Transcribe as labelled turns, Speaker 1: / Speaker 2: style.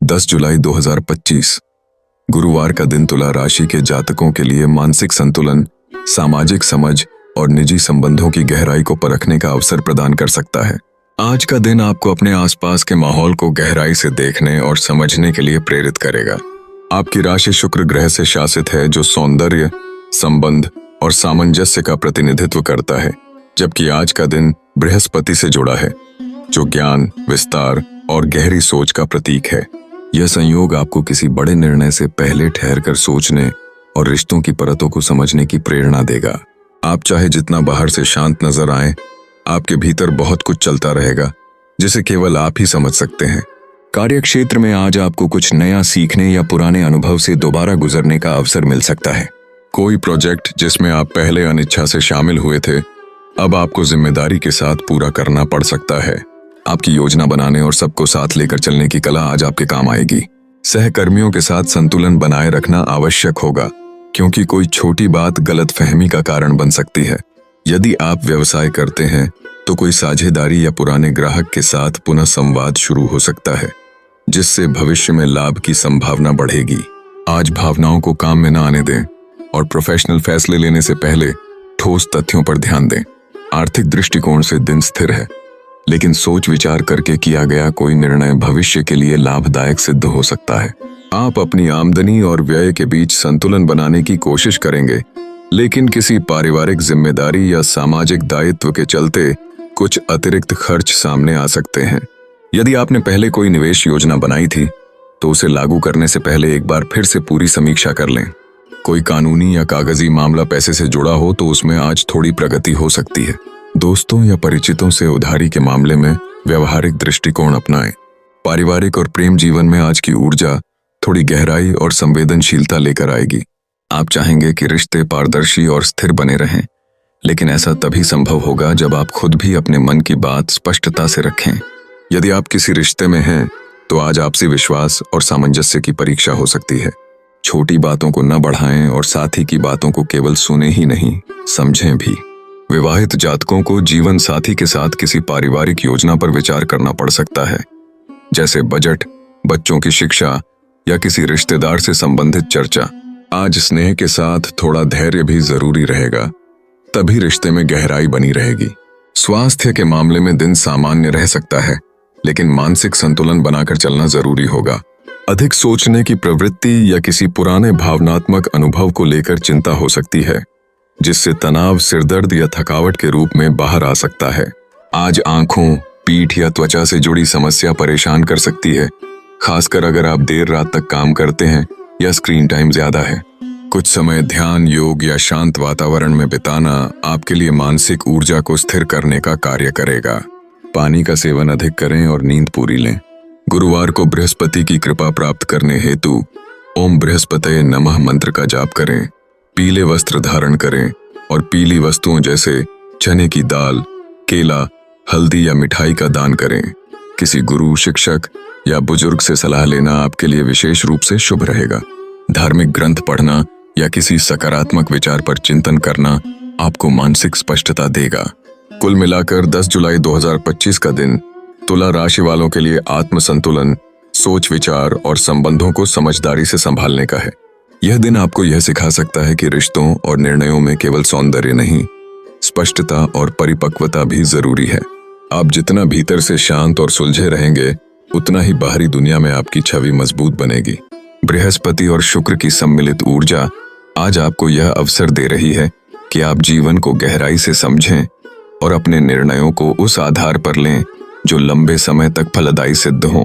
Speaker 1: 10 जुलाई 2025 गुरुवार का दिन तुला राशि के जातकों के लिए मानसिक संतुलन, सामाजिक समझ और निजी संबंधों की गहराई को परखने का अवसर प्रदान कर सकता है। आज का दिन आपको अपने आसपास के माहौल को गहराई से देखने और समझने के लिए प्रेरित करेगा। आपकी राशि शुक्र ग्रह से शासित है, जो सौंदर्य, संबंध और सामंजस्य का प्रतिनिधित्व करता है, जबकि आज का दिन बृहस्पति से जुड़ा है, जो ज्ञान, विस्तार और गहरी सोच का प्रतीक है। यह संयोग आपको किसी बड़े निर्णय से पहले ठहरकर सोचने और रिश्तों की परतों को समझने की प्रेरणा देगा। आप चाहे जितना बाहर से शांत नजर आए, आपके भीतर बहुत कुछ चलता रहेगा, जिसे केवल आप ही समझ सकते हैं। कार्यक्षेत्र में आज आपको कुछ नया सीखने या पुराने अनुभव से दोबारा गुजरने का अवसर मिल सकता है। कोई प्रोजेक्ट जिसमें आप पहले अनिच्छा से शामिल हुए थे, अब आपको जिम्मेदारी के साथ पूरा करना पड़ सकता है। आपकी योजना बनाने और सबको साथ लेकर चलने की कला आज आपके काम आएगी। सहकर्मियों के साथ संतुलन बनाए रखना आवश्यक होगा, क्योंकि कोई छोटी बात गलतफहमी का कारण बन सकती है। यदि आप व्यवसाय करते हैं तो कोई साझेदारी या पुराने ग्राहक के साथ पुनः संवाद शुरू हो सकता है, जिससे भविष्य में लाभ की संभावना बढ़ेगी। आज भावनाओं को काम में न आने दें और प्रोफेशनल फैसले लेने से पहले ठोस तथ्यों पर ध्यान दें। आर्थिक दृष्टिकोण से दिन स्थिर है, लेकिन सोच विचार करके किया गया कोई निर्णय भविष्य के लिए लाभदायक सिद्ध हो सकता है। आप अपनी आमदनी और व्यय के बीच संतुलन बनाने की कोशिश करेंगे, लेकिन किसी पारिवारिक जिम्मेदारी या सामाजिक दायित्व के चलते कुछ अतिरिक्त खर्च सामने आ सकते हैं। यदि आपने पहले कोई निवेश योजना बनाई थी, तो उसे लागू करने से पहले एक बार फिर से पूरी समीक्षा कर लें। कोई कानूनी या कागजी मामला पैसे से जुड़ा हो तो उसमें आज थोड़ी प्रगति हो सकती है। दोस्तों या परिचितों से उधारी के मामले में व्यवहारिक दृष्टिकोण अपनाएं। पारिवारिक और प्रेम जीवन में आज की ऊर्जा थोड़ी गहराई और संवेदनशीलता लेकर आएगी। आप चाहेंगे कि रिश्ते पारदर्शी और स्थिर बने रहें, लेकिन ऐसा तभी संभव होगा जब आप खुद भी अपने मन की बात स्पष्टता से रखें। यदि आप किसी रिश्ते में हैं, तो आज आपसी विश्वास और सामंजस्य की परीक्षा हो सकती है। छोटी बातों को न बढ़ाएं और साथी की बातों को केवल सुने ही नहीं, समझें भी। विवाहित जातकों को जीवन साथी के साथ किसी पारिवारिक योजना पर विचार करना पड़ सकता है, जैसे बजट, बच्चों की शिक्षा या किसी रिश्तेदार से संबंधित चर्चा। आज स्नेह के साथ थोड़ा धैर्य भी जरूरी रहेगा, तभी रिश्ते में गहराई बनी रहेगी। स्वास्थ्य के मामले में दिन सामान्य रह सकता है, लेकिन मानसिक संतुलन बनाकर चलना जरूरी होगा। अधिक सोचने की प्रवृत्ति या किसी पुराने भावनात्मक अनुभव को लेकर चिंता हो सकती है, जिससे तनाव, सिरदर्द या थकावट के रूप में बाहर आ सकता है। आज आंखों, पीठ या त्वचा से जुड़ी समस्या परेशान कर सकती है, खासकर अगर आप देर रात तक काम करते हैं या स्क्रीन टाइम ज्यादा है। कुछ समय ध्यान, योग या शांत वातावरण में बिताना आपके लिए मानसिक ऊर्जा को स्थिर करने का कार्य करेगा। पानी का सेवन अधिक करें और नींद पूरी लें। गुरुवार को बृहस्पति की कृपा प्राप्त करने हेतु ओम बृहस्पतये नमः मंत्र का जाप करें। पीले वस्त्र धारण करें और पीली वस्तुओं जैसे चने की दाल, केला, हल्दी या मिठाई का दान करें। किसी गुरु, शिक्षक या बुजुर्ग से सलाह लेना आपके लिए विशेष रूप से शुभ रहेगा। धार्मिक ग्रंथ पढ़ना या किसी सकारात्मक विचार पर चिंतन करना आपको मानसिक स्पष्टता देगा। कुल मिलाकर 10 जुलाई 2025 का दिन तुला राशि वालों के लिए आत्म संतुलन, सोच विचार और संबंधों को समझदारी से संभालने का है। यह दिन आपको यह सिखा सकता है कि रिश्तों और निर्णयों में केवल सौंदर्य नहीं, स्पष्टता और परिपक्वता भी जरूरी है। आप जितना भीतर से शांत और सुलझे रहेंगे, उतना ही बाहरी दुनिया में आपकी छवि मजबूत बनेगी। बृहस्पति और शुक्र की सम्मिलित ऊर्जा आज आपको यह अवसर दे रही है कि आप जीवन को गहराई से समझें और अपने निर्णयों को उस आधार पर लें जो लंबे समय तक फलदायी सिद्ध हों।